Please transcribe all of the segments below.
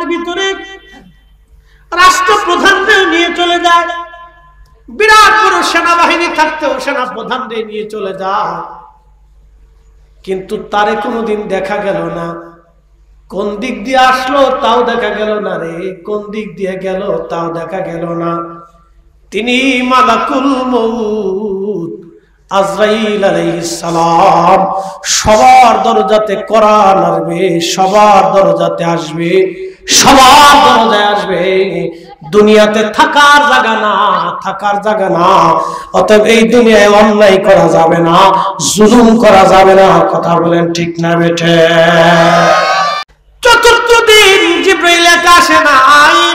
মক্কার ভিতরে রাষ্ট্রপ্রধানদের নিয়ে চলে যায়, বিরাট বড় সেনাবাহিনী থাকতেও সেনাপ্রধানদের নিয়ে চলে যায়, কিন্তু তারে কোনোদিন দেখা গেল না। কোন দিক দিয়ে আসলো তাও দেখা গেল না রে, কোন দিক দিয়ে গেল তাও দেখা গেল না। তিনি মালাকুল মউত আজরাইল আলাইহিস সালাম সবার দরজাতে কড়া নাড়বে, সবার দরজাতে আসবে, সবার দরজায় আসবে। দুনিয়াতে থাকার জায়গা না, থাকার জায়গা না। অতএব এই দুনিয়ায় অন্যায় করা যাবে না, জুলুম করা যাবে না। কথা বলেন ঠিক না বেঠে? চতুর্থ দিন জিবরাইল একা আসে না,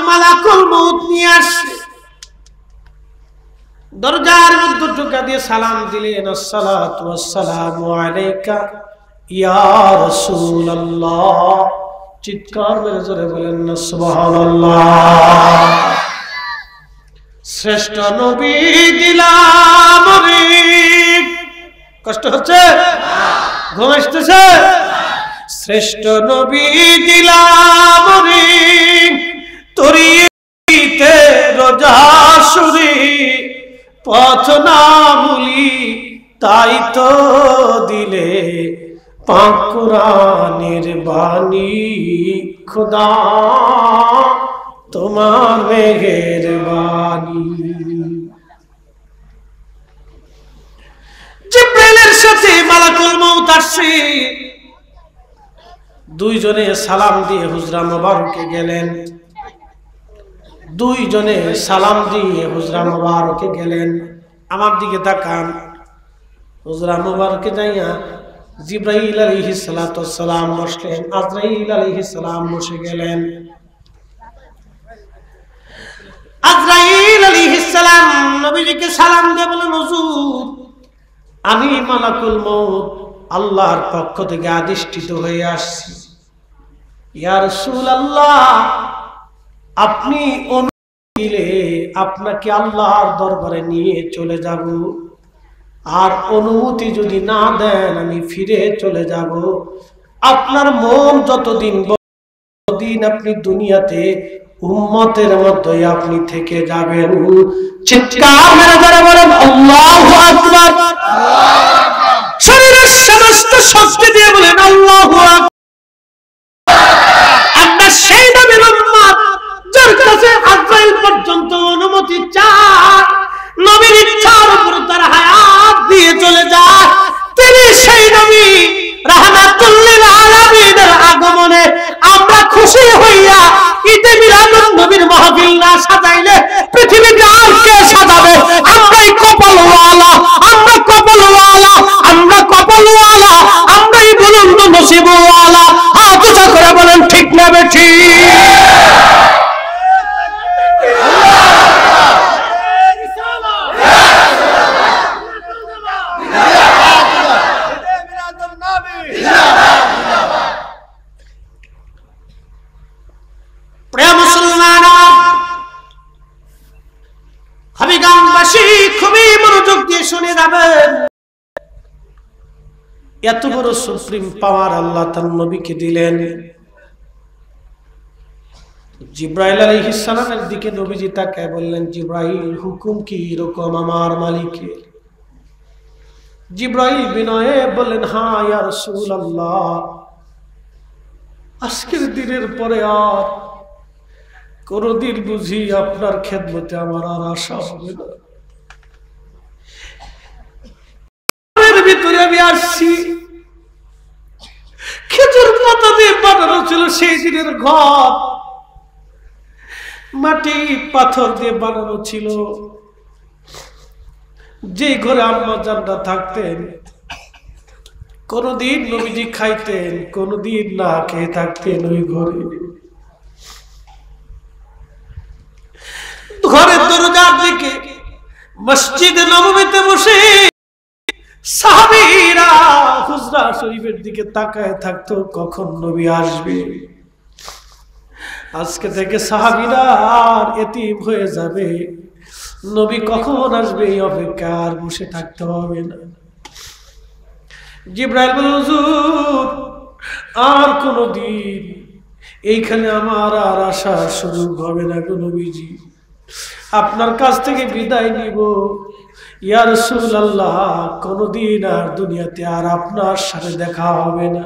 মালাকুল মউত নিয়ে আসে। দরজার মধ্যে ঢুকা দিয়ে সালাম দিলেন, আসসালাতু ওয়াসসালামু আলাইকা ইয়া রাসূলুল্লাহ। চিৎকার মেরে জোরে বলেন না সুবহানাল্লাহ। শ্রেষ্ঠ নবী দিলাম রে। কষ্ট হচ্ছে? ঘুম আসতেছে? শ্রেষ্ঠ নবী দিলাম রে, তরিতে রোজা শুরি, পথ না ভুলি তাই তো দিলে পাক কুরআনের বাণী। খোদা তোমার মেহেরবানি। জিবরাইলের সাথে মালাকুল মউত আসছে। দুইজনে সালাম দিয়ে হুজরা মুবারকে গেলেন, দুইজনে সালাম দিয়ে হুজরা মুবারকে গেলেন। আমার দিকে তাকান। হুজরা মুবারকে যাইয়া জিবরাইল আলাইহিস সালাতু ওয়াস সালাম বসলেন, আজরাইল আলাইহিস সালাম বসে গেলেন। আজরাইল আলাইহিস সালাম নবীজিকে সালাম দিয়ে বলেন, হুজুর আমি মালাকুল মউত আল্লাহর পক্ষ থেকে আদিষ্টিত হয়ে আসছি। ইয়া রাসূলুল্লাহ, আপনি অনুমতি দিলে আপনাকে আল্লাহর দরবারে নিয়ে চলে যাব, আর অনুমতি যদি না দেন আমি ফিরে চলে যাব। আপনার মন যতদিন দিন আপনি দুনিয়াতে উম্মতের মধ্যে আপনি থেকে যাবেন। চিৎকার মেরে ধরে বলেন আল্লাহু আকবার। শরীরের সমস্ত শক্তি দিয়ে বলেন আল্লাহু আকবার। আমরা সেই নবীর উম্মত যার কাছে আজরাইল পর্যন্ত অনুমতি চায়, নবীর ইচ্ছার উপর তার হায়াত দিয়ে চলে যায়। তিনি সেই নবী রাহমাতুল লিল আলামিনের আগমনে আমরা খুশি হইয়া ঈদে মিলাদুন নবীর মাহফিল না সাজাইলে পৃথিবীতে আর কে সাজাবে? আমরাই কপালওয়ালা, আমরা কপালওয়ালা, আমরা কপালওয়ালা, আমরাই বুলন্দ নসিবওয়ালা। হাত উঁচা করে বলেন ঠিক না বেঠি? খুবই মনোযোগ দিয়ে শুনে যাবেন। এত বড় সুপ্রিম পাওয়ার আল্লাহ তার নবীকে দিলেন। জিবরাইল আলাইহিস সালামের দিকে নবীজি তাকায় বললেন, জিবরাইল হুকুম কি এরকম আমার মালিকের? জিবরাইল বিনয়ে বললেন, হ্যাঁ ইয়া রাসূলুল্লাহ, আজকের দিনের পরে আর কোনদিন বুঝি আপনার খেদমতে আমার আর আশা হবে না। ভিতরে আমি আসছি, খেজুর পাতা দিয়ে বানানো ছিল সেই দিনের ঘর, মাটি পাথর দিয়ে বানানো ছিল। যে ঘরে আম্মা জানরা থাকতেন, কোনদিন নবীজি খাইতেন, কোনদিন না খেয়ে থাকতেন ওই ঘরে। ঘরের দরজার দিকে মসজিদে নববীতে বসে সাহাবীরা হুজরা শরীফের দিকে তাকায় থাকতো, কখন নবী আসবে। আজকে থেকে সাহাবীরা আর এতিম হয়ে যাবে, নবী কখন আসবে এই অপেক্ষা আর বসে থাকতে হবে না। জিবরাইল বলল, হুজুর আর কোনদিন এইখানে আমার আর আসার সুযোগ হবে না গো নবীজি, আপনার কাছ থেকে বিদায় নিব। ইয়া রাসূলুল্লাহ, কোনদিন আর দুনিয়াতে আর আপনার সাথে দেখা হবে না।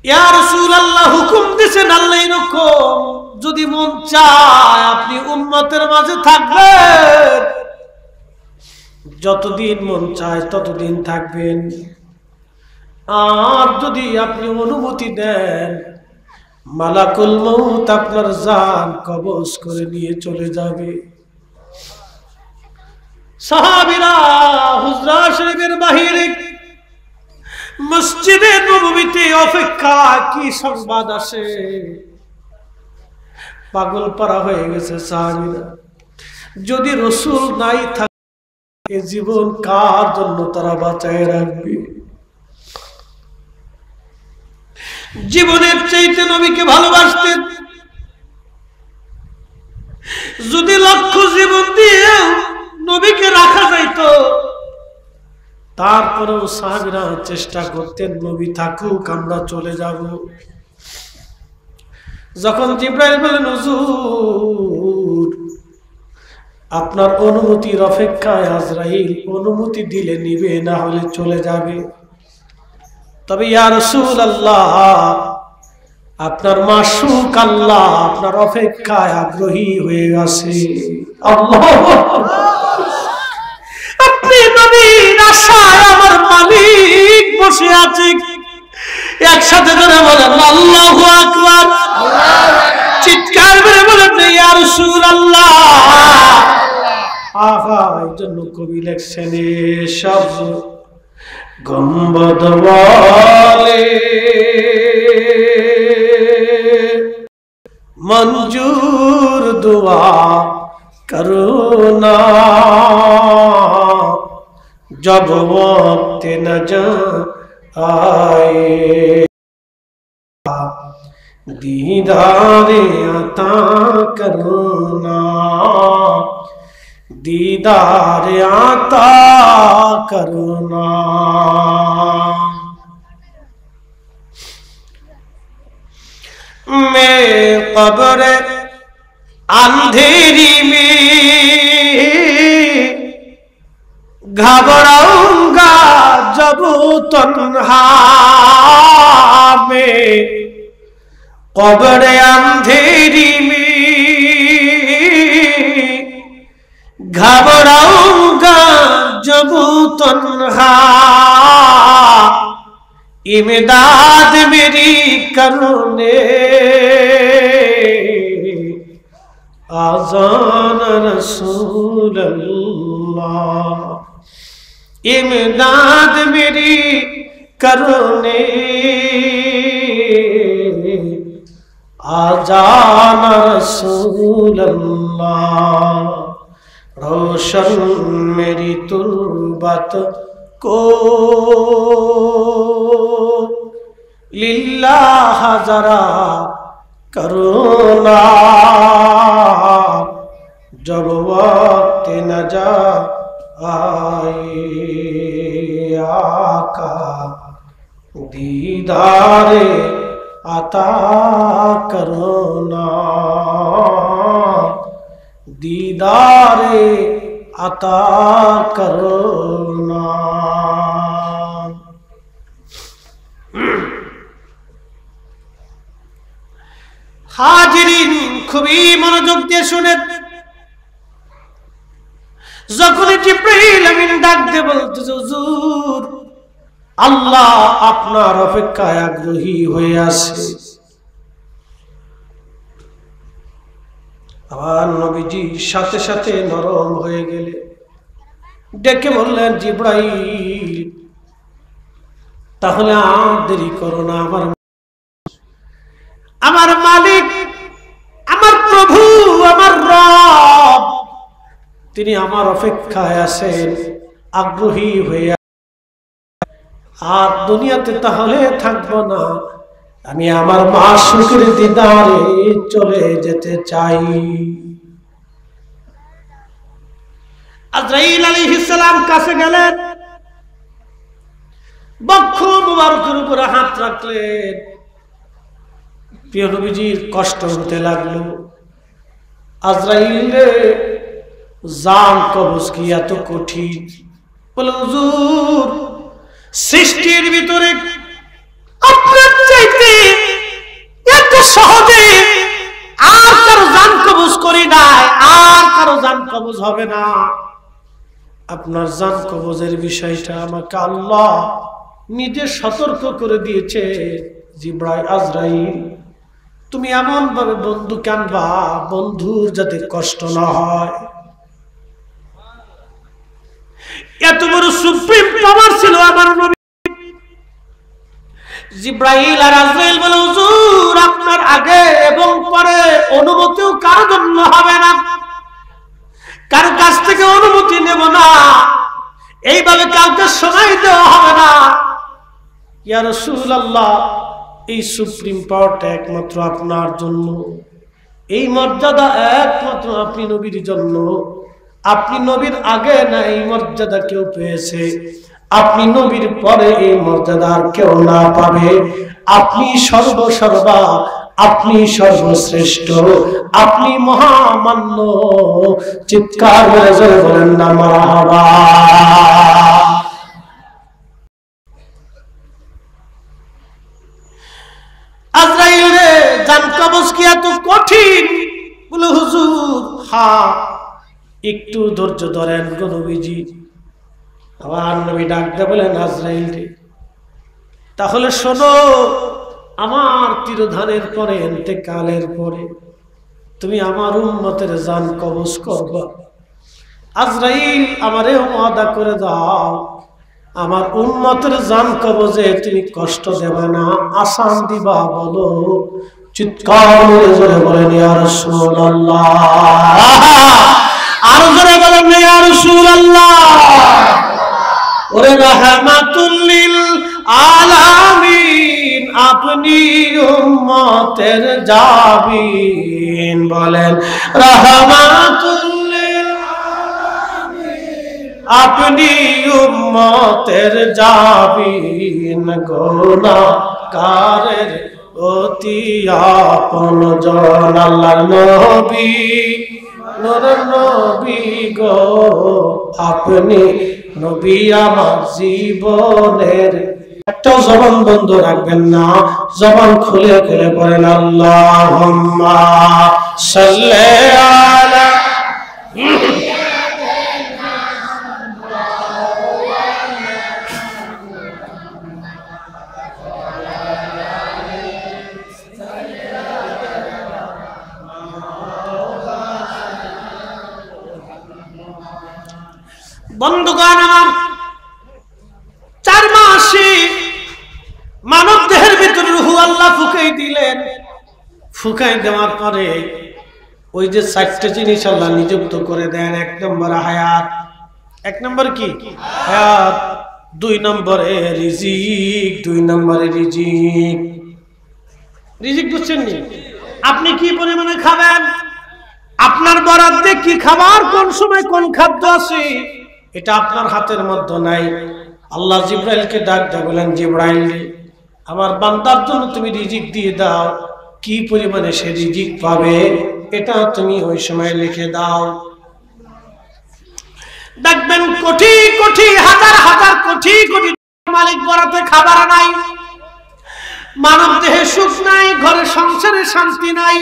ইয়া রাসূলুল্লাহ, হুকুম দিয়েছেন আল্লাহ এরকম, যদি মন চায় আপনি উম্মতের মাঝে থাকবেন, যতদিন মন চায় ততদিন থাকবেন। আর যদি আপনি অনুমতি দেন, মালাকুল মউত আপনার জান কবজ করে নিয়ে চলে যাবে। সাহাবীরা হুজরা শরীফের বাহিরে মসজিদে নববীতে অপেক্ষা, কি সংবাদ আসে, পাগল পারা হয়ে গেছে সাহাবীরা। যদি রাসূল নাই থাকে, এ জীবন কার জন্য তারা বাঁচায় রাখবে? জীবনের চাইতে নবীকে ভালোবাসতেন। যদি লক্ষ জীবন দিয়ে নবীকে রাখা যাইতো, তারপরেও সাহাবীরা চেষ্টা করতেন নবী থাকুক, আমরা চলে যাব। যখন জিবরাইল বলেন হুজুর আপনার অনুমতির অপেক্ষায়, আজরাইল অনুমতি দিলে নিবে, না হলে চলে যাবে। তবে ইয়া রাসূলুল্লাহ, আপনার মাশউক আল্লাহ আপনার অপেক্ষায় আগ্রহী হয়ে আছে। আল্লাহু আকবার। আপনি নবীর আশায় আমার মালিক বসে আছে। একসাথে ধরে বলেন আল্লাহু আকবার। চিৎকার করে বলেন ইয়া রাসূলুল্লাহ। আহা, এই জন্য কবি লেখছেন সব গম্বদ বলে মঞ্জুর দুয়া করুণা, जब वक्त नजर आए दीदारे अता करना, दीदारे अता करना। मैं कब्र अंधेरी में घबराऊंगा जब तन्हा में, कब्र अंधेरी में घबराऊंगा जब तन्हा, इमदाद मेरी करने आज़ान रसूल अल्लाह, इमदाद मेरी करने आज़ान रसूल अल्लाह, रोशन मेरी तुर्बत को लिल्लाह जरा करुणा, जब वक्त नजा आए आका दीदारे अता करुणा, दीदारे अता करुणा। হাজিরিন, খুবই মনোযোগ দিয়ে শুনেন। যখন জিবরাইল আমিন ডাক দিয়ে বলতেছে হুজুর আল্লাহ আপনার অপেক্ষায় আগ্রহী হয়ে আছে, আমার নবীজি সাথে সাথে নরম হয়ে গেলে ডেকে বললেন জিবরাইল তাহলে আর দেরি করো না, আমার মালিক, আমার প্রভু, আমার রব, তিনি আমার অপেক্ষায় আছেন, আগ্রহী হয়ে। আর দুনিয়াতে তাহলে থাকবো না, আমি আমার মাশউকের দিদারে চলে যেতে চাই। আজরাইল আলাইহিস সালাম কাছে গেলেন, বক্ষ মুবারকের উপরে হাত রাখলেন। প্রিয় নবীজির কষ্ট হতে লাগলো। আজরাইল রে, জান কবজ কি এত কঠিন? বলে হুজুর, সৃষ্টির ভিতরে আপনার চাইতে এত সহজে আর কারো জান কবজ করি নাই, আর কারো জান কবজ হবে না। আপনার জান কবজের বিষয়টা আমাকে আল্লাহ নিজে সতর্ক করে দিয়েছে। জিবরাইল, আজরাইল, তুমি এমন ভাবে বন্ধু আনবা বন্ধুর যাতে কষ্ট না হয়। এত বড় সুপ্রিম পাওয়ার ছিল আমার নবী। জিবরাইল আর আজরাইল বলে হুজুর, আপনার আগে এবং পরে অনুমতিও কারোর জন্য হবে না, কারো কাছ থেকে অনুমতি নেব না, এইভাবে কাউকে শোনাই দেওয়া হবে না। ইয়া রাসূলুল্লাহ, এই সুপ্রিম পাওয়ারটা একমাত্র আপনার জন্য, এই মর্যাদা একমাত্র আপনি নবীর জন্য। আপনি নবীর আগে না এই মর্যাদা কেউ পেয়েছে, আপনি নবীর পরে এই মর্যাদা আর কেউ না পাবে। আপনি সর্বসর্বা, আপনি সর্বশ্রেষ্ঠ, আপনি মহামান্য। চিৎকার করে জোরে বলেন না মারহাবা। আজরাইল রে, জান কবজ কি এত কঠিন? বলে হুজুর, হ্যাঁ, একটু ধৈর্য ধরেন গো নবীজি। আমার নবী ডাক দিয়ে বলেন, আজরাইল রে, তাহলে শোনো, আমার তিরোধানের পরে, ইন্তেকালের পরে তুমি আমার উম্মতের জান কবজ করবা। আজরাইল, আমারে ওয়াদা করে দাও, আমার উম্মতের জান কবজে তুমি কষ্ট দেবে না, আসান দিবা। বলো। চিৎকার করে জোরে বলেন ইয়া রাসূলুল্লাহ। আর জোরে বলেন ইয়া রাসূলুল্লাহ। ওরে রাহমাতুল লিল আলামিন, আপনি উম্মতের জাবিন। বলেন রাহমাতুল লিল আলামিন, আপনি উম্মতের জাবিন। গুনাহগারের অতি আপনজন, আল্লাহর নবী, নূরের নবী গো, আপনি নবী আমার জীবনের। একটাও জবান বন্ধ রাখবেন না, জবান খুলে খুলে পড়েন আল্লাহুম্মা সাল্লি আলা। বন্ধুগণ আমার, 4 মাসে মানব দেহের ভিতরে রূহ আল্লাহ ফুঁকাই দিলেন। ফুঁকাই দেওয়ার পরে ওই যে 4টা জিনিস আল্লাহ নিযুক্ত করে দেন। 1 নম্বর হায়াত। 1 নম্বর কি? হায়াত। 2 নম্বরে রিজিক। 2 নম্বরে রিজিক। রিজিক বুঝছেন নি? আপনি কি পরিমাণে খাবেন, আপনার বরাদ্দে কি খাবার, কোন সময় কোন খাদ্য আছে, এটা আপনার হাতের মধ্যে নাই। আল্লাহ জিবরাইলকে ডাক দিয়ে বলেন, জিবরাইল, আমার বান্দার জন্য তুমি রিজিক দিয়ে দাও। কি পরিমাণে সে রিজিক পাবে এটা তুমি ওই সময় লিখে দাও। দেখবেন কোটি কোটি, হাজার হাজার, কোটি কোটি মালিক বরাতে খাবার নাই, মানব দেহে সুখ নাই, ঘরে সংসারে শান্তি নাই,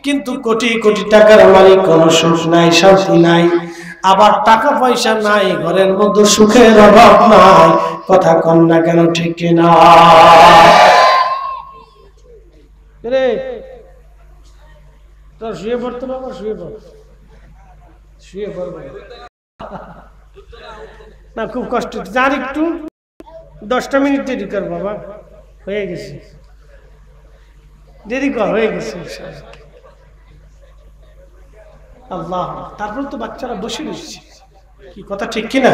কিন্তু কোটি কোটি টাকার মালিক কোনো সুখ নাই, শান্তি নাই। আবার টাকা পয়সা নাই, ঘরের মধ্যে সুখের অভাব নাই। কথা কন না কেন, ঠিক কিনা? রে তোর শুয়ে পড়তে বাবা, শুয়ে পড়, শুয়ে পড়বে না, খুব কষ্ট। যার একটু 10টা মিনিট দেরি কর বাবা, হয়ে গেছে, দেরি কর, হয়ে গেছে। আল্লাহ, তারপর তো বাচ্চারা বসে রয়েছে, কি কথা ঠিক কিনা?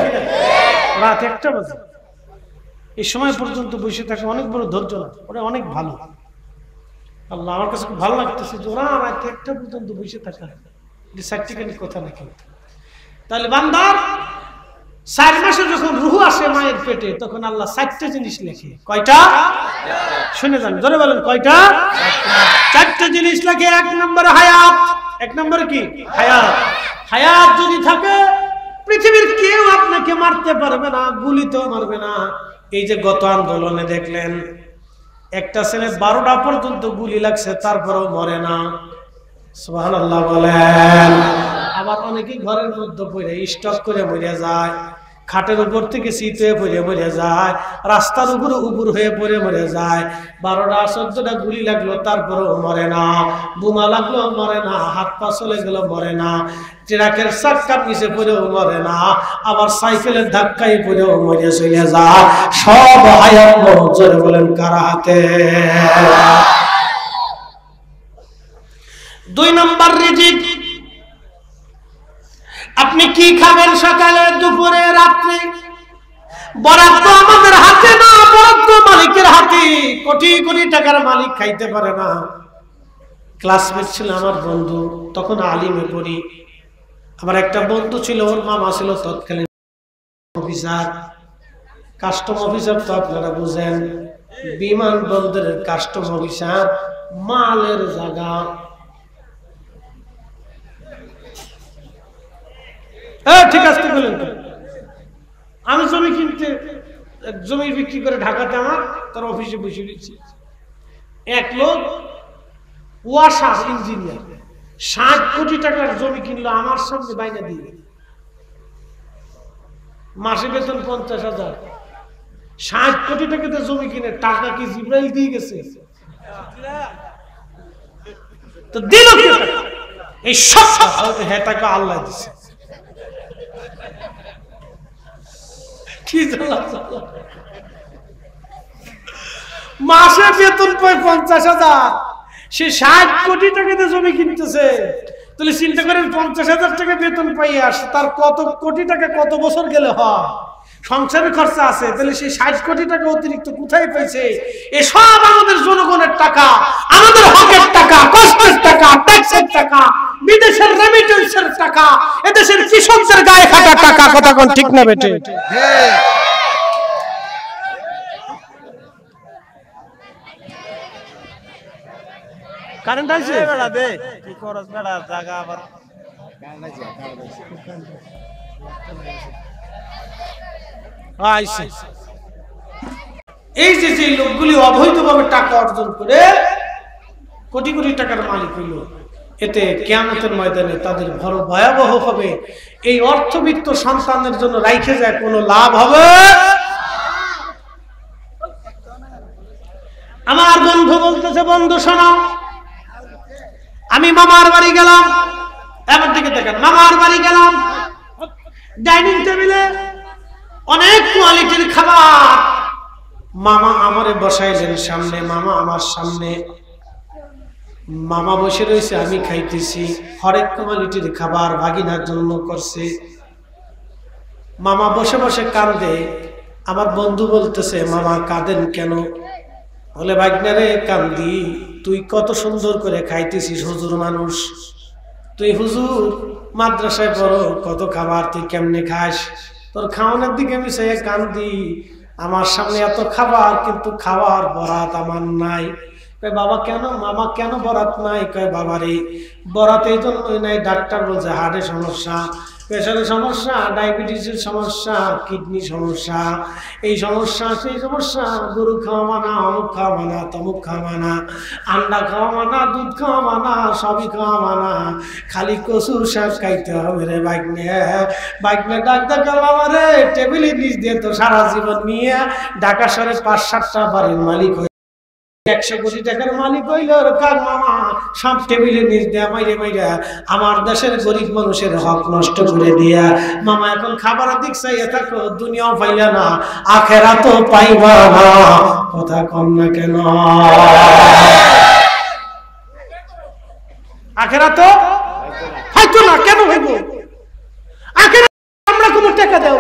রাত 1টা বাজে, এই সময় পর্যন্ত বসে থাকে অনেক বড় ধৈর্য না, ওরা অনেক ভালো। আল্লাহ, আমার কাছে খুব ভালো লাগতেছে যে ওরা রাত 1টা পর্যন্ত বসে থাকা, সার্টিফিকেট কথা না। কিন্তু তাহলে বান্দার 4 মাসে যখন রূহ আসে মায়ের পেটে তখন আল্লাহ 4টা জিনিস লেখে। কয়টা? শুনে যান, জোরে বলেন কয়টা? 4টা জিনিস লেখে। 1 নম্বরে হায়াত। 1 নম্বরে কি? হায়াত। হায়াত যদি থাকে পৃথিবীর কেউ আপনাকে মারতে পারবে না, গুলিতেও মারবে না। এই যে গত আন্দোলনে দেখলেন একটা ছেলে 12টা পর্যন্ত গুলি লাগছে তারপরেও মরে না। সুবহানাল্লাহ বলেন। আবার অনেকেই ঘরের মধ্যে পড়ে স্টক করে মরে যায়, খাটের উপর থেকে শীত হয়ে পড়ে মরে যায়, রাস্তার উপরে উপর হয়ে পড়ে মরে যায়। 12টা 14টা গুলি লাগলো তারপরেও মরে না, বোমা লাগলো মরে না, হাত পা চলে গেল মরে না, ট্রাকের চাক্কার নিচে পড়েও মরে না, আবার সাইকেলের ধাক্কায় পড়েও মরে চলে যায়। সব হায়াত জোরে বলেন কার হাতে? 2 নম্বর রিজিক। আপনি কি খাবেন সকালে, দুপুরে, রাত্রে, বরাদ্দ আমাদের হাতে না, বরাদ্দ মালিকের হাতে। কোটি কোটি টাকার মালিক খাইতে পারে না। ক্লাসমেট ছিল আমার বন্ধু, তখন আলিমে পড়ি। আমার একটা বন্ধু ছিল, ওর মামা ছিল তৎকালীন অফিসার, কাস্টম অফিসার। তো আপনারা বুঝেন বিমানবন্দরের কাস্টম অফিসার, মালের জায়গা। ঠিক আছে বলেন। আমি জমি কিনতে, জমি বিক্রি করে ঢাকাতে আমার তার অফিসে বসে দিচ্ছি। এক লোক ওয়াশার ইঞ্জিনিয়ার 60 কোটি টাকার জমি কিনলো, আমার সামনে বাইনা দিয়ে। মাসে বেতন 50,000। 60 কোটি টাকাতে জমি কিনে টাকা কি জিব্রাইল দিয়ে গেছে? তো দিল কি? এই সব হ্যাঁ টাকা আল্লাহ দিছে। মাসে বেতন পায় 50,000, সে 60 কোটি টাকাতে জমি কিনতেছে। তাহলে চিন্তা করেন 50,000 টাকা বেতন পাই আসে, তার কত কোটি টাকা কত বছর গেলে হয়? সংসারের খরচা আছে। তাহলে সেই 60 কোটি টাকা অতিরিক্ত কোথায় পাইছে? এসব আমাদের জনগণের টাকা, আমাদের হকের টাকা, কষ্টের টাকা, ট্যাক্সের টাকা, বিদেশের রেমিটেন্সের টাকা, এদেশের কৃষকদের গায়ে কাটা টাকা। কথা কোন ঠিক না বেটে? কারেন্ট আছে বেড়া দে কি করছ বেড়া জায়গা আবার আইছে। এই যে যে লোকগুলি অবৈধভাবে টাকা অর্জন করে কোটি কোটি টাকার মালিক হইল, এতে কিয়ামতের ময়দানে তাদের বড় ভয়াবহ হবে। এই অর্থবিত্ত সন্তানের জন্য রাইখে যায় কোনো লাভ হবে? আমার বন্ধু বলতেছে, বন্ধু শোনো, আমি মামার বাড়ি গেলাম, এমন দিকে দেখেন, মামার বাড়ি গেলাম, ডাইনিং টেবিলে অনেক কোয়ালিটির খাবার মামা আমারে বসাইলেন সামনে। মামা আমার সামনে, মামা বসে রয়েছে, আমি খাইতেছি। হরেক কোয়ালিটির খাবার ভাগিনার জন্য করছে। মামা বসে বসে কাঁদে। আমার বন্ধু বলতেছে, মামা কাঁদেন কেন? বলে, ভাগনারে কান্দি, তুই কত সুন্দর করে খাইতেছিস, হুজুর মানুষ, তুই হুজুর মাদ্রাসায় পড়ো, কত খাবার তুই কেমনে খাস? তোর খাওয়ানোর দিকে আমি সে কান্দি। আমার সামনে এত খাবার, কিন্তু খাওয়ার বরাত আমার নাই। কয় বাবা কেন? মামা কেন বরাত নাই? কয় বাবা রে বরাত এই জন্যই নাই, ডাক্তার বলছে হার্টের সমস্যা, প্রেশারের সমস্যা, ডায়াবেটিসের সমস্যা, কিডনি সমস্যা, এই সমস্যা সেই সমস্যা, গরু খাওয়া মানা, অমুক খাওয়া মানা, তমুক খাওয়া মানা, আন্ডা খাওয়া মানা, দুধ খাওয়া মানা, সবই খাওয়া মানা, খালি কচুর শাক খাইতে হবে রে বাইকনে। বাইকনে ডাক্তার বাবা রে টেবিলের নিচ দিয়ে তো সারা জীবন নিয়ে ঢাকা শহরে 5-7টা বাড়ির মালিক হয়ে 100 কোটি টাকার মালিক হইল কার মামা, সব টেবিলের নিচ দেয়া মাইরে মাইরা আমার দেশের গরিব মানুষের হক নষ্ট করে দিয়া। মামা এখন খাবারের দিক চাইয়া থাকো, দুনিয়াও পাইলা না, আখেরাতও পাইবা না। কথা কম না কেন? আখেরাতও হয়তো না, কেন হইব? আখেরাত আমরা কোনো টাকা দাও,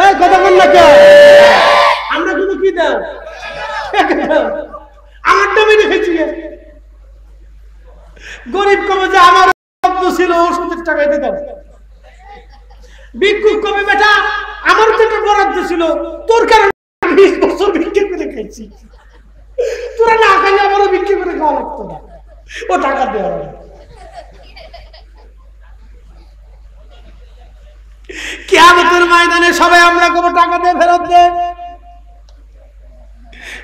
এই কথা কম না কেন? আমরা কোনো কি দাও? আমারটা মেনে খেয়েছি। গরিব কবে যে আমার ছিল ওষুধের টাকা দিতে দাও, ভিক্ষুক কবে বেটা আমার তো একটা বরাদ্দ ছিল, তোর কারণে 20 বছর ভিক্ষা করে খাইছি, তোরা না খাইলে আমারও ভিক্ষা করে খাওয়া লাগতো না, ও টাকা দেওয়া হবে। কিয়ামতের ময়দানে সবাই আমরা কোন টাকা দিয়ে ফেরত দে,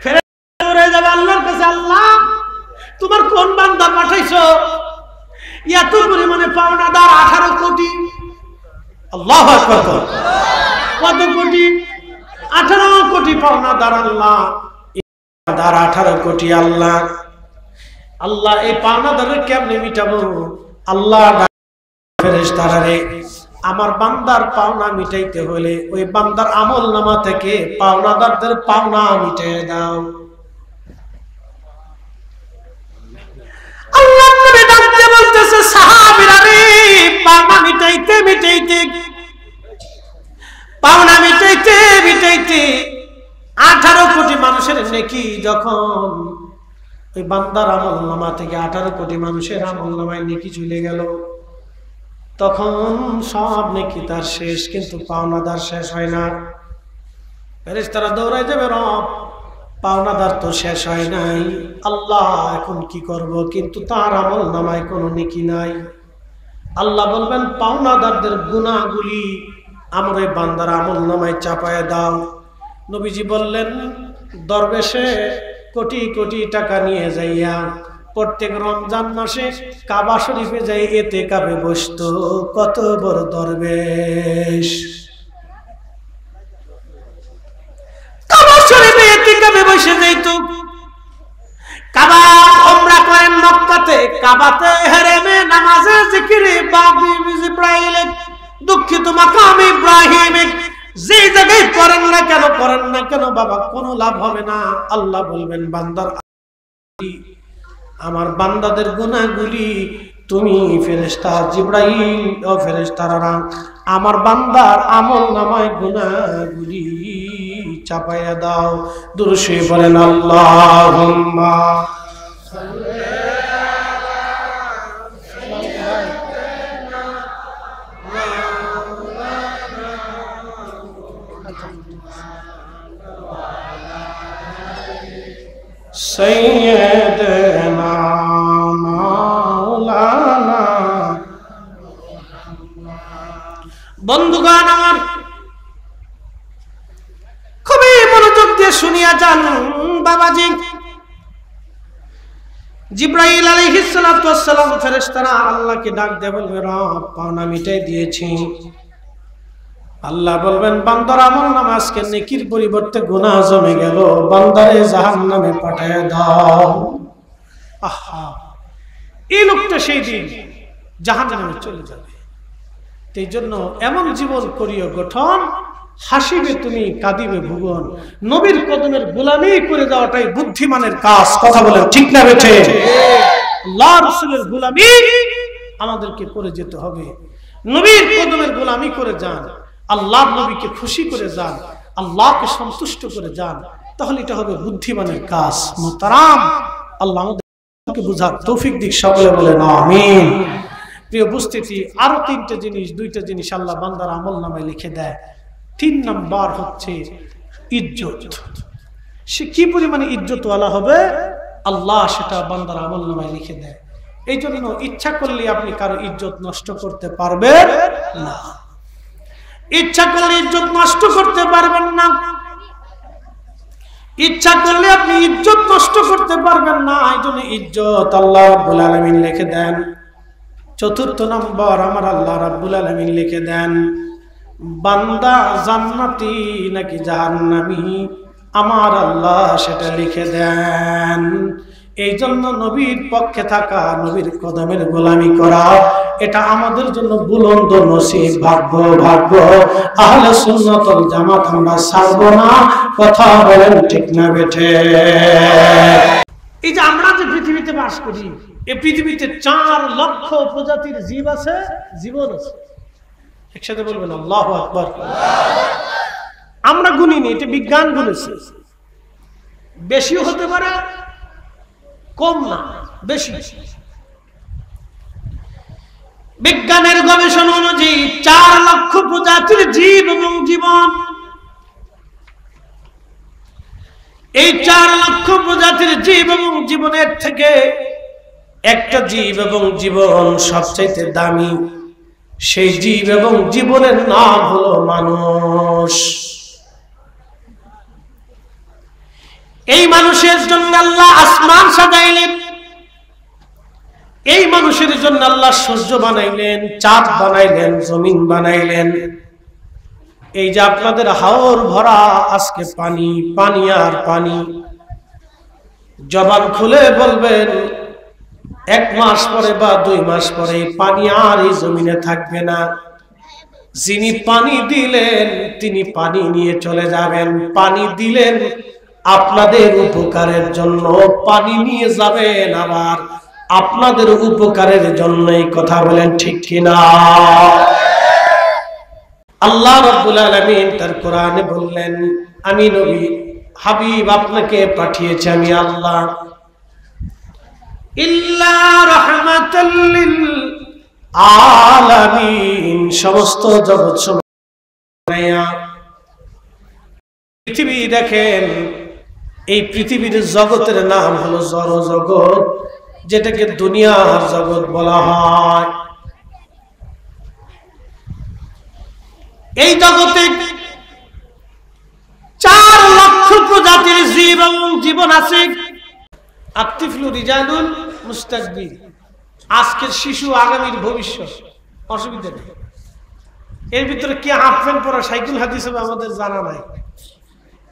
ফেরত দৌড়ে যাবে আল্লাহর কাছে, আল্লাহ তোমার কোন বান্দা পাঠাইছো এত পরিমাণে পাওনাদার 18 কোটি। আল্লাহু আকবার, কত কোটি? 18 কোটি পাওনাদার আল্লাহ, 18 কোটি। আল্লাহ আল্লাহ এই পাওনাদারের কেমনে মিটাবো? আল্লাহ ফেরেশতারা রে, আমার বান্দার পাওনা মিটাইতে হলে ওই বান্দার আমলনামা থেকে পাওনাদারদের পাওনা মিটিয়ে দাও। আল্লাহ নবী ডাকতে বলতেছে সাহাবীরা রে, পাওনা মিটাইতে মিটাইতে পাওনা মিটাইতে মিটাইতে 18 কোটি মানুষের নেকি যখন ওই বান্দার আমলনামা থেকে 18 কোটি মানুষের আমলনামায় নেকি চলে গেল, তখন সব নেকি তার শেষ, কিন্তু পাওনাদার শেষ হয় না। ফেরেশতারা দৌড়াই যাবে, রব পাওনাদার তো শেষ হয় নাই, আল্লাহ এখন কি করব? কিন্তু তার আমলনামায় কোনো নেকি নাই। আল্লাহ বলবেন পাওনাদারদের গুনাহগুলি আমার এই বান্দার আমলনামায় চাপায় দাও। নবীজি বললেন দরবেশে কোটি কোটি টাকা নিয়ে যাইয়া প্রত্যেক রমজান মাসে কাবা শরীফে যাই ইতিকাফে বসতো, কত বড় দরবেশ! কাবা শরীফে ইতিকাফে বসে যাইতো, কাবা উমরা করেন মক্কাতে, কাবাতে হেরেমে নামাজে জিকিরে বাবি ইব্রাহিম, দুঃখিত মাকাম ইব্রাহিম, যে জায়গায় করেন না কেন বাবা, কোনো লাভ হবে না। আল্লাহ বলবেন বান্দার আমার বান্দাদের গুনাহগুলি তুমি ফেরেশতা জিবরাইল ও ফেরেশতারা আমার বান্দার আমলনামায় গুনাহগুলি চাপায়া দাও। দুরূদ শরীফ বলেন আল্লাহুম্মা সাল্লি সাইয়্যিদানা মাওলানা। বন্ধুগণ আমার, খুবই মনোযোগ দিয়ে শুনিয়া যান বাবাজি। জিবরাইল আলাইহিস সালাতু ওয়াস সালাম ফেরেশতারা আল্লাহকে ডাক দিয়ে বলবে রব পাওনা মিটাই দিয়েছি। আল্লাহ বলবেন বান্দার আমলনামা আজকে নেকির পরিবর্তে গুনাহ জমে গেল, বান্দারে জাহান্নামে পাঠায় দাও। আহা, এই লোকটা সেই দিন জাহান্নামে চলে যাবে। এই জন্য এমন জীবন করিও গঠন, হাসিবে তুমি কাঁদিবে ভুবন। নবীর কদমের গোলামি করে যাওয়াটাই বুদ্ধিমানের কাজ। কথা বলেন ঠিক না বেঠে? আল্লাহ রাসূলের গোলামি আমাদেরকে করে যেতে হবে। নবীর কদমের গোলামি করে যান, আল্লাহর নবীকে খুশি করে যান, আল্লাহকে সন্তুষ্ট করে যান, তাহলে এটা হবে বুদ্ধিমানের কাজ। মুহতারাম, আল্লাহ আমাদেরকে বুঝার তৌফিক দিক, সকলে বলেন আমিন। প্রিয় উপস্থিতি, আরো দুইটা জিনিস আল্লাহ বান্দার আমলনামায় লিখে দেয়। 3 নাম্বার হচ্ছে ইজ্জত। সে কি পরিমাণে ইজ্জতওয়ালা হবে আল্লাহ সেটা বান্দার আমলনামায় লিখে দেয়। এই জন্য ইচ্ছা করলে আপনি কারো ইজ্জত নষ্ট করতে পারবেন না, ইচ্ছা করলে ইজ্জত নষ্ট করতে পারবেন না, ইচ্ছা করলে আপনি ইজ্জত নষ্ট করতে পারবেন না। এই জন্য ইজ্জত আল্লাহ রাব্বুল আলামিন লিখে দেন। 4 নম্বর আমার আল্লাহ রাব্বুল আলামিন লিখে দেন বান্দা জান্নাতি নাকি জাহান্নামী, আমার আল্লাহ সেটা লিখে দেন। এই জন্য নবীর পক্ষে থাকা, নবীর কদমের গোলামি করা, এটা আমাদের জন্য বুলন্দ নসিব, ভাগ্য। আহলে সুন্নাত ওয়াল জামাত আমরা ছাড়ব না। কথা বলেন ঠিক না বেঠে? এই যে আমরা যে পৃথিবীতে বাস করি, এই পৃথিবীতে 4 লক্ষ প্রজাতির জীব আছে, জীবন আছে। একসাথে বলবেন আল্লাহু আকবার। আমরা গুনিনি, এটা বিজ্ঞান গুনেছে। বেশিও হতে পারে, কম না, বেশি। বিজ্ঞানের গবেষণা অনুযায়ী 4 লক্ষ প্রজাতির জীব এবং জীবন। এই 4 লক্ষ প্রজাতির জীব এবং জীবনের থেকে একটা জীব এবং জীবন সবচেয়ে দামি। সেই জীব এবং জীবনের নাম হলো মানুষ। এই মানুষের জন্য আল্লাহ আসমান সাজাইলেন, এই মানুষের জন্য আল্লাহ সূর্য বানাইলেন, চাঁদ বানাইলেন, জমিন বানাইলেন। এই যে আপনাদের হাওর ভরা আজকে পানি, পানি আর পানি। জবান খুলে বলবেন 1 মাস পরে বা 2 মাস পরে পানি আর এই জমিনে থাকবে না। যিনি পানি দিলেন তিনি পানি নিয়ে চলে যাবেন। পানি দিলেন আপনাদের উপকারের জন্য, পানি নিয়ে যাবেন আবার আপনাদের উপকারের জন্যই। কথা বলেন ঠিক কিনা? আল্লাহ রাব্বুল আলামিন তার কোরআনে বললেন, আমি নবী হাবিব আপনাকে পাঠিয়েছি আমি আল্লাহ, ইল্লা রাহমাতাল লিল আলামিন, সমস্ত জগৎ সমূহ। পৃথিবী দেখেন, এই পৃথিবীর জগতের নাম হলো জড় জগৎ, যেটাকে দুনিয়ার জগৎ বলা হয়। এই জগতে 4 লক্ষ প্রজাতির জীব এবং জীবন আছে। আতিফলু রিজালুল মুস্তাকবির, আজকের শিশু আগামীর ভবিষ্যৎ, অসুবিধা নেই। এর ভিতরে কে হাফ প্যান্ট পরা সাইকেল হাদিস হবে আমাদের জানা নাই।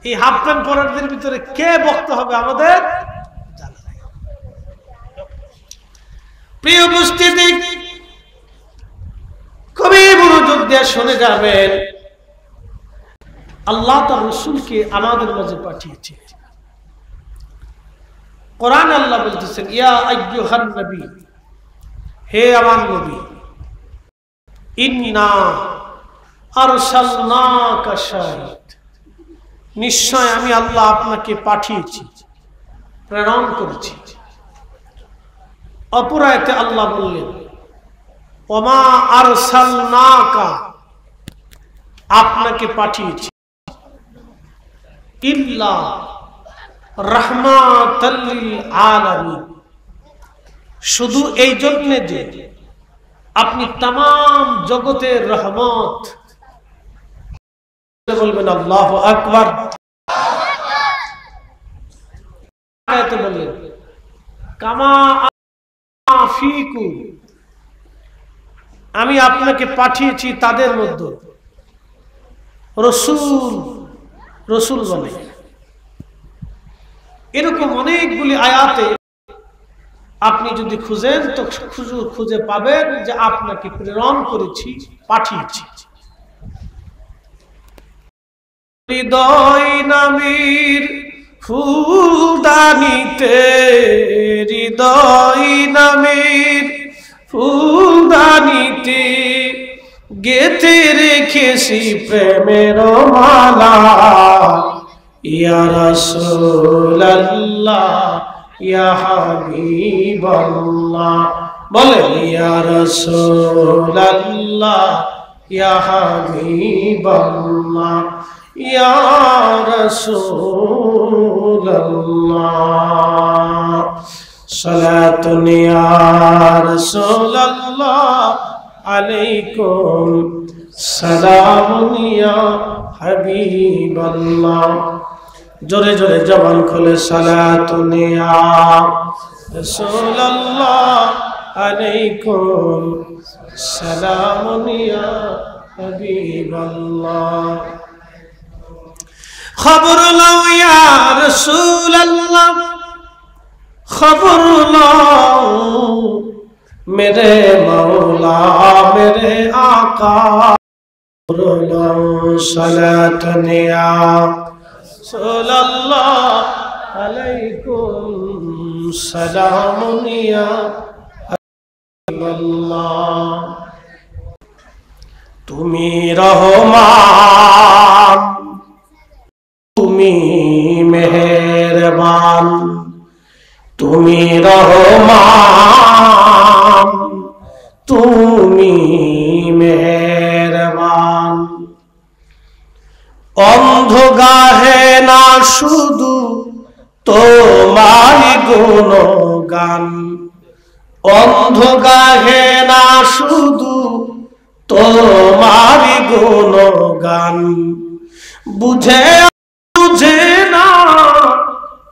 এই হাফ প্যান্ট পরাদের ভিতরে কে বক্তা হবে আমাদের জানা নাই। প্রিয় উপস্থিতি, খুবই মনোযোগ দিয়ে শুনে যাবেন। আল্লাহ তার রাসূলকে আমাদের মাঝে পাঠিয়েছে। কোরআন আল্লাহ বলতেছেন, ইয়া আইয়ুহান নবী, হে আমার নবী, ইন্না আরসালনাকা শাহিদ, নিশ্চয় আমি আল্লাহ আপনাকে পাঠিয়েছি, প্রেরণ করেছি। অপর আয়াতে আল্লাহ বললেন, ওমা আরসালনাকা, আপনাকে পাঠিয়েছি, ইল্লা রাহমাতাল লিল আলামিন, শুধু এই জন্য যে আপনি তামাম জগতের রহমত। বলবেন আল্লাহু আকবার। আয়াতে বললেন, কামা ফিকুম, আমি আপনাকে পাঠিয়েছি তাদের মধ্যে রসুল, রসুল বলে। এরকম অনেকগুলি আয়াতে আপনি যদি খুঁজেন তো খুঁজে পাবেন যে আপনাকে প্রেরণ করেছি, পাঠিয়েছি। হৃদয় নামের ফুলদানিতে, হৃদয় নামের ফুলদানিতে গেঁথে রেখেছি প্রেমের মালা, ইয়া রাসূলুল্লাহ ইয়া হাবিবাল্লাহ, বলে ইয়া রাসূলুল্লাহ ইয়া হাবিবাল্লাহ ইয়া রাসূলুল্লাহ, সালাতুন ইয়া রাসূলুল্লাহ আলাইকুম, সালামুন ইয়া হাবিবাল্লাহ। জোরে জোরে জবান খুলে সালাতুন ইয়া রাসূলুল্লাহ আলাইকুম, সালামুন ইয়া হাবিবাল্লাহ। খবর লও ইয়া রাসূলুল্লাহ, খবর লও মেরে মৌলা মেরে আকা, খবর লও সালাতুন ইয়া রাসূলুল্লাহ আলাইকুম, সালামুন ইয়া হাবিবাল্লাহ। তুমি রহমান, তুমি মেহেরবান, তুমি রহমান, তুমি মেহেরবান। অন্ধ গাহে না শুধু তোমারি গুণগান, অন্ধ গাহে না শুধু তোমারি গুণগান, বুঝে বুঝে না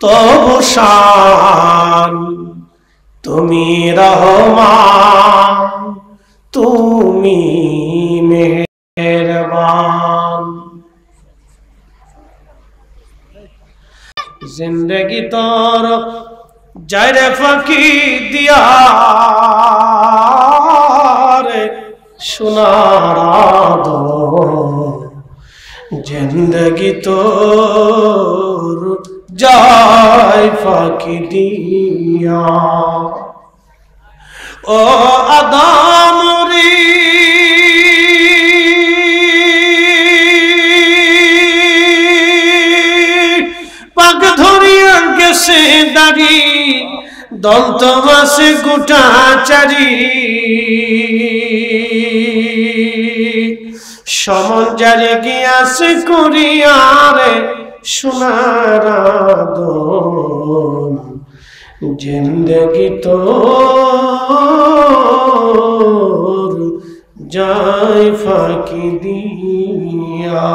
তবু শান। তুমি রহমান, তুমি মেহেরবান। জিন্দগি তোর যাইরে ফাঁকি দিয়া রে সোনার আদর, জিন্দগি তোর যায় ফাঁকি দিয়া। ও আদম রে পাক ধরিয়া গেছে দাড়ি, দন্ত মাসে গোটা চারি, সমন জারে গিয়াছে করিয়ারে সোনার আদর, জিন্দগি তোর যায় ফাঁকি দিয়া।